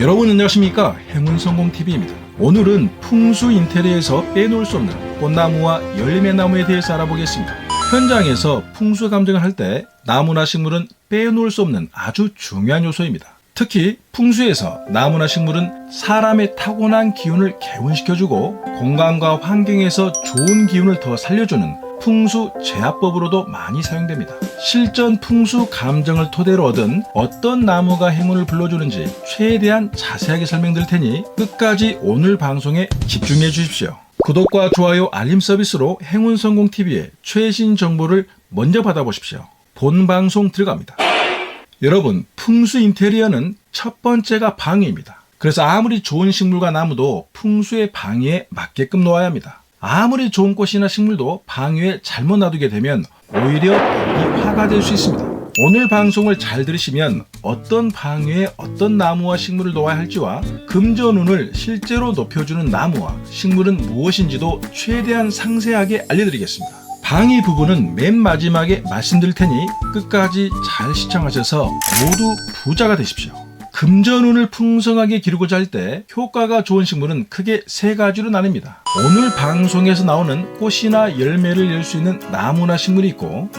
여러분 안녕하십니까? 행운성공TV입니다. 오늘은 풍수 인테리어에서 빼놓을 수 없는 꽃나무와 열매나무에 대해서 알아보겠습니다. 현장에서 풍수 감정을 할 때 나무나 식물은 빼놓을 수 없는 아주 중요한 요소입니다. 특히 풍수에서 나무나 식물은 사람의 타고난 기운을 개운시켜주고 공간과 환경에서 좋은 기운을 더 살려주는 풍수 제압법으로도 많이 사용됩니다. 실전 풍수 감정을 토대로 얻은 어떤 나무가 행운을 불러주는지 최대한 자세하게 설명드릴 테니 끝까지 오늘 방송에 집중해 주십시오. 구독과 좋아요, 알림 서비스로 행운성공TV의 최신 정보를 먼저 받아보십시오. 본 방송 들어갑니다. 여러분, 풍수 인테리어는 첫 번째가 방위입니다. 그래서 아무리 좋은 식물과 나무도 풍수의 방위에 맞게끔 놓아야 합니다. 아무리 좋은 꽃이나 식물도 방위에 잘못 놔두게 되면 오히려 이 화가 될 수 있습니다. 오늘 방송을 잘 들으시면 어떤 방위에 어떤 나무와 식물을 놓아야 할지와 금전운을 실제로 높여주는 나무와 식물은 무엇인지도 최대한 상세하게 알려드리겠습니다. 방위 부분은 맨 마지막에 말씀드릴 테니 끝까지 잘 시청하셔서 모두 부자가 되십시오. 금전운을 풍성하게 기르고자 할 때 효과가 좋은 식물은 크게 세 가지로 나뉩니다. 오늘 방송에서 나오는 꽃이나 열매를 열 수 있는 나무나 식물이 있고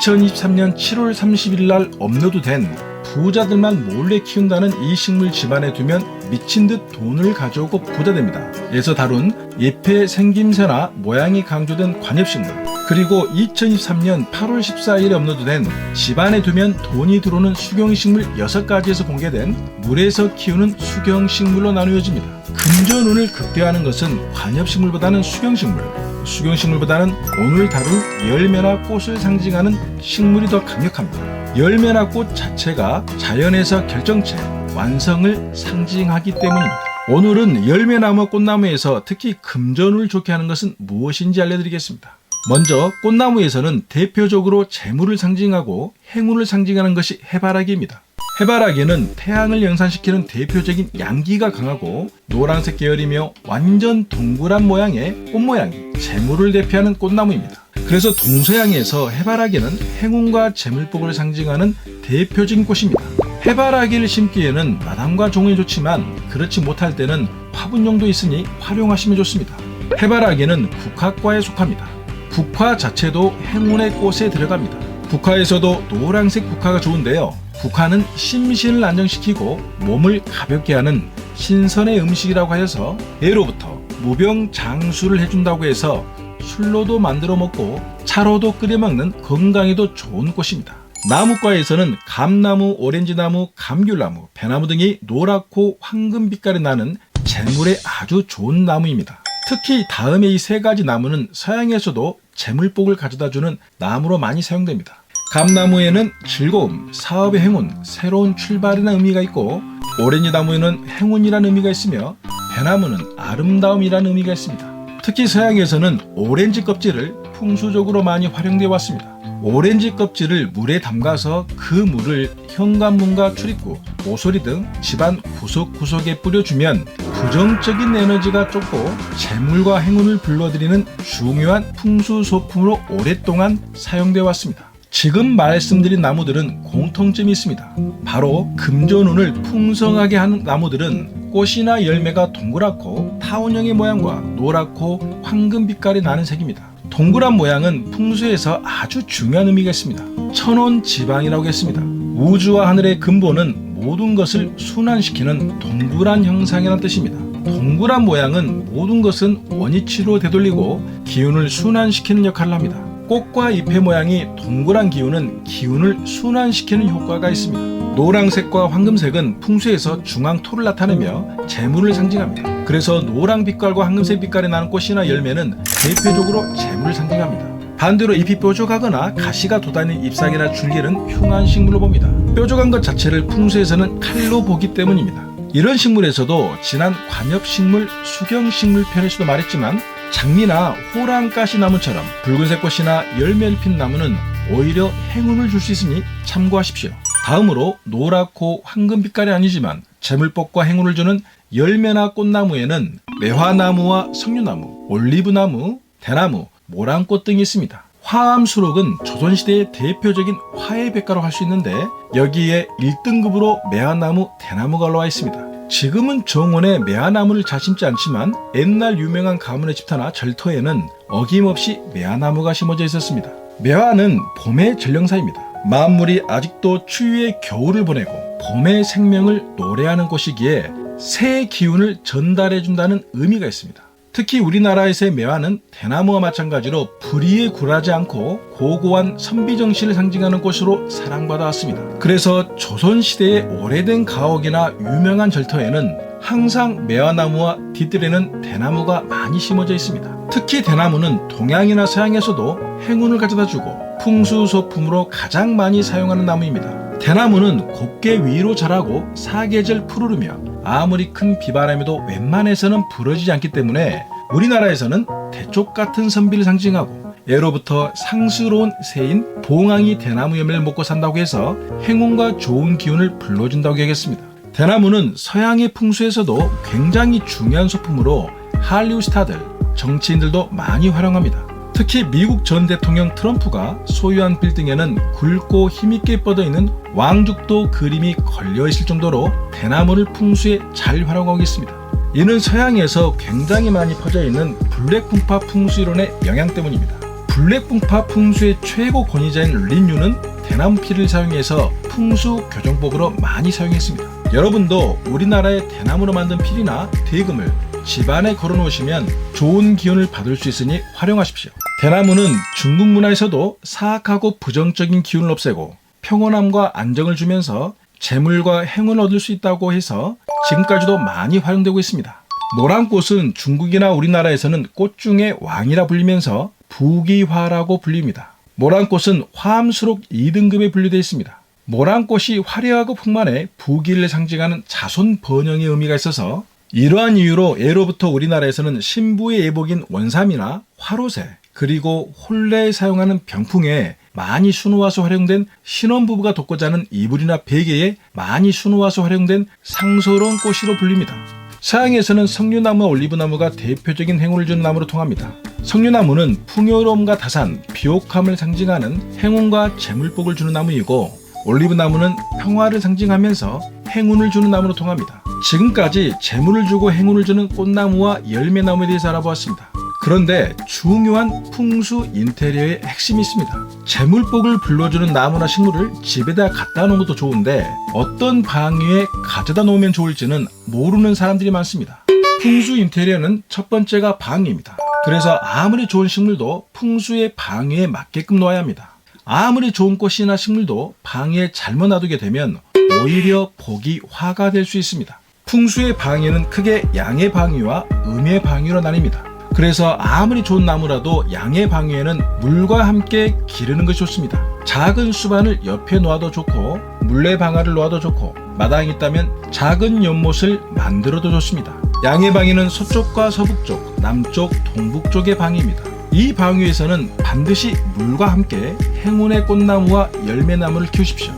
2023년 7월 30일 날 업로드된 부자들만 몰래 키운다는 이 식물 집안에 두면 미친 듯 돈을 가져오고 부자됩니다. 에서 다룬 잎의 생김새나 모양이 강조된 관엽식물, 그리고 2023년 8월 14일에 업로드된 집안에 두면 돈이 들어오는 수경식물 6가지에서 공개된 물에서 키우는 수경식물로 나누어집니다. 금전운을 극대화하는 것은 관엽식물보다는 수경식물, 수경식물보다는 오늘 다룰 열매나 꽃을 상징하는 식물이 더 강력합니다. 열매나 꽃 자체가 자연에서 결정체, 완성을 상징하기 때문입니다. 오늘은 열매나무, 꽃나무에서 특히 금전운을 좋게 하는 것은 무엇인지 알려드리겠습니다. 먼저 꽃나무에서는 대표적으로 재물을 상징하고 행운을 상징하는 것이 해바라기입니다. 해바라기는 태양을 연산시키는 대표적인 양기가 강하고 노란색 계열이며 완전 동그란 모양의 꽃 모양이 재물을 대표하는 꽃나무입니다. 그래서 동서양에서 해바라기는 행운과 재물복을 상징하는 대표적인 꽃입니다. 해바라기를 심기에는 마당과 종이 좋지만 그렇지 못할 때는 화분용도 있으니 활용하시면 좋습니다. 해바라기는 국화과에 속합니다. 국화 자체도 행운의 꽃에 들어갑니다. 국화에서도 노란색 국화가 좋은데요. 국화는 심신을 안정시키고 몸을 가볍게 하는 신선의 음식이라고 하여서 예로부터 무병장수를 해준다고 해서 술로도 만들어 먹고 차로도 끓여 먹는 건강에도 좋은 꽃입니다. 나무과에서는 감나무, 오렌지나무, 감귤나무, 배나무 등이 노랗고 황금 빛깔이 나는 재물에 아주 좋은 나무입니다. 특히 다음에 이 세 가지 나무는 서양에서도 재물복을 가져다주는 나무로 많이 사용됩니다. 감나무에는 즐거움, 사업의 행운, 새로운 출발이라는 의미가 있고, 오렌지 나무에는 행운이라는 의미가 있으며 배나무는 아름다움이라는 의미가 있습니다. 특히 서양에서는 오렌지 껍질을 풍수적으로 많이 활용되어 왔습니다. 오렌지 껍질을 물에 담가서 그 물을 현관문과 출입구, 모서리 등 집안 구석구석에 뿌려주면 부정적인 에너지가 쫓고 재물과 행운을 불러들이는 중요한 풍수소품으로 오랫동안 사용되어 왔습니다. 지금 말씀드린 나무들은 공통점이 있습니다. 바로 금전운을 풍성하게 하는 나무들은 꽃이나 열매가 동그랗고 타원형의 모양과 노랗고 황금 빛깔이 나는 색입니다. 동그란 모양은 풍수에서 아주 중요한 의미가 있습니다. 천원지방이라고 했습니다. 우주와 하늘의 근본은 모든 것을 순환시키는 동그란 형상이라는 뜻입니다. 동그란 모양은 모든 것은 원위치로 되돌리고 기운을 순환시키는 역할을 합니다. 꽃과 잎의 모양이 동그란 기운은 기운을 순환시키는 효과가 있습니다. 노란색과 황금색은 풍수에서 중앙토를 나타내며 재물을 상징합니다. 그래서 노랑 빛깔과 황금색 빛깔이 나는 꽃이나 열매는 대표적으로 재물을 상징합니다. 반대로 잎이 뾰족하거나 가시가 돋아있는 잎사귀나 줄기는 흉한 식물로 봅니다. 뾰족한 것 자체를 풍수에서는 칼로 보기 때문입니다. 이런 식물에서도 지난 관엽식물, 수경식물 편에서도 말했지만 장미나 호랑가시나무처럼 붉은색 꽃이나 열매를 핀 나무는 오히려 행운을 줄 수 있으니 참고하십시오. 다음으로 노랗고 황금 빛깔이 아니지만 재물복과 행운을 주는 열매나 꽃나무에는 매화나무와 석류나무, 올리브나무, 대나무, 모란꽃 등이 있습니다. 화암수록은 조선시대의 대표적인 화의 백가로 할 수 있는데 여기에 1등급으로 매화나무, 대나무가 올라와 있습니다. 지금은 정원에 매화나무를 잘 심지 않지만 옛날 유명한 가문의 집터나 절터에는 어김없이 매화나무가 심어져 있었습니다. 매화는 봄의 전령사입니다. 만물이 아직도 추위의 겨울을 보내고 봄의 생명을 노래하는 곳이기에 새의 기운을 전달해준다는 의미가 있습니다. 특히 우리나라에서의 매화는 대나무와 마찬가지로 불의에 굴하지 않고 고고한 선비정신을 상징하는 꽃으로 사랑받아 왔습니다. 그래서 조선시대의 오래된 가옥이나 유명한 절터에는 항상 매화나무와 뒤뜰에는 대나무가 많이 심어져 있습니다. 특히 대나무는 동양이나 서양에서도 행운을 가져다주고 풍수소품으로 가장 많이 사용하는 나무입니다. 대나무는 곱게 위로 자라고 사계절 푸르르며 아무리 큰 비바람에도 웬만해서는 부러지지 않기 때문에 우리나라에서는 대쪽 같은 선비를 상징하고 예로부터 상스러운 새인 봉황이 대나무 열매를 먹고 산다고 해서 행운과 좋은 기운을 불러준다고 여겼습니다. 대나무는 서양의 풍수에서도 굉장히 중요한 소품으로 할리우드 스타들, 정치인들도 많이 활용합니다. 특히 미국 전 대통령 트럼프가 소유한 빌딩에는 굵고 힘있게 뻗어있는 왕죽도 그림이 걸려있을 정도로 대나무를 풍수에 잘 활용하고 있습니다. 이는 서양에서 굉장히 많이 퍼져있는 블랙풍파 풍수이론의 영향 때문입니다. 블랙풍파 풍수의 최고 권위자인 린유는 대나무 피를 사용해서 풍수 교정법으로 많이 사용했습니다. 여러분도 우리나라의 대나무로 만든 필이나 대금을 집안에 걸어놓으시면 좋은 기운을 받을 수 있으니 활용하십시오. 대나무는 중국 문화에서도 사악하고 부정적인 기운을 없애고 평온함과 안정을 주면서 재물과 행운을 얻을 수 있다고 해서 지금까지도 많이 활용되고 있습니다. 모란꽃은 중국이나 우리나라에서는 꽃 중에 왕이라 불리면서 부귀화라고 불립니다. 모란꽃은 화암수록 2등급에 분류되어 있습니다. 모란꽃이 화려하고 풍만해 부귀를 상징하는 자손 번영의 의미가 있어서 이러한 이유로 예로부터 우리나라에서는 신부의 예복인 원삼이나 화로새 그리고 혼례에 사용하는 병풍에 많이 수놓아서 활용된 신혼부부가 돋고 자는 이불이나 베개에 많이 수놓아서 활용된 상서로운 꽃으로 불립니다. 서양에서는 석류나무와 올리브나무가 대표적인 행운을 주는 나무로 통합니다. 석류나무는 풍요로움과 다산, 비옥함을 상징하는 행운과 재물복을 주는 나무이고 올리브나무는 평화를 상징하면서 행운을 주는 나무로 통합니다. 지금까지 재물을 주고 행운을 주는 꽃나무와 열매나무에 대해서 알아보았습니다. 그런데 중요한 풍수 인테리어의 핵심이 있습니다. 재물복을 불러주는 나무나 식물을 집에다 갖다 놓은 것도 좋은데 어떤 방위에 가져다 놓으면 좋을지는 모르는 사람들이 많습니다. 풍수 인테리어는 첫 번째가 방위입니다. 그래서 아무리 좋은 식물도 풍수의 방위에 맞게끔 놓아야 합니다. 아무리 좋은 꽃이나 식물도 방위에 잘못 놔두게 되면 오히려 복이 화가 될 수 있습니다. 풍수의 방위는 크게 양의 방위와 음의 방위로 나뉩니다. 그래서 아무리 좋은 나무라도 양의 방위에는 물과 함께 기르는 것이 좋습니다. 작은 수반을 옆에 놓아도 좋고 물레방아를 놓아도 좋고 마당이 있다면 작은 연못을 만들어도 좋습니다. 양의 방위는 서쪽과 서북쪽, 남쪽, 동북쪽의 방위입니다. 이 방위에서는 반드시 물과 함께 행운의 꽃나무와 열매나무를 키우십시오.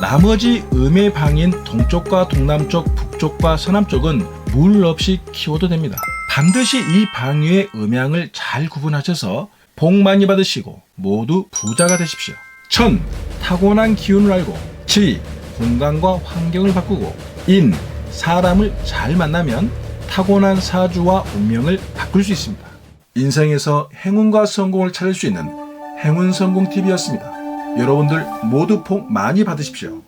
나머지 음의 방인 동쪽과 동남쪽, 북쪽과 서남쪽은 물 없이 키워도 됩니다. 반드시 이 방위의 음양을 잘 구분하셔서 복 많이 받으시고 모두 부자가 되십시오. 천, 타고난 기운을 알고 지, 공간과 환경을 바꾸고 인, 사람을 잘 만나면 타고난 사주와 운명을 바꿀 수 있습니다. 인생에서 행운과 성공을 찾을 수 있는 행운성공TV였습니다. 여러분들 모두 복 많이 받으십시오.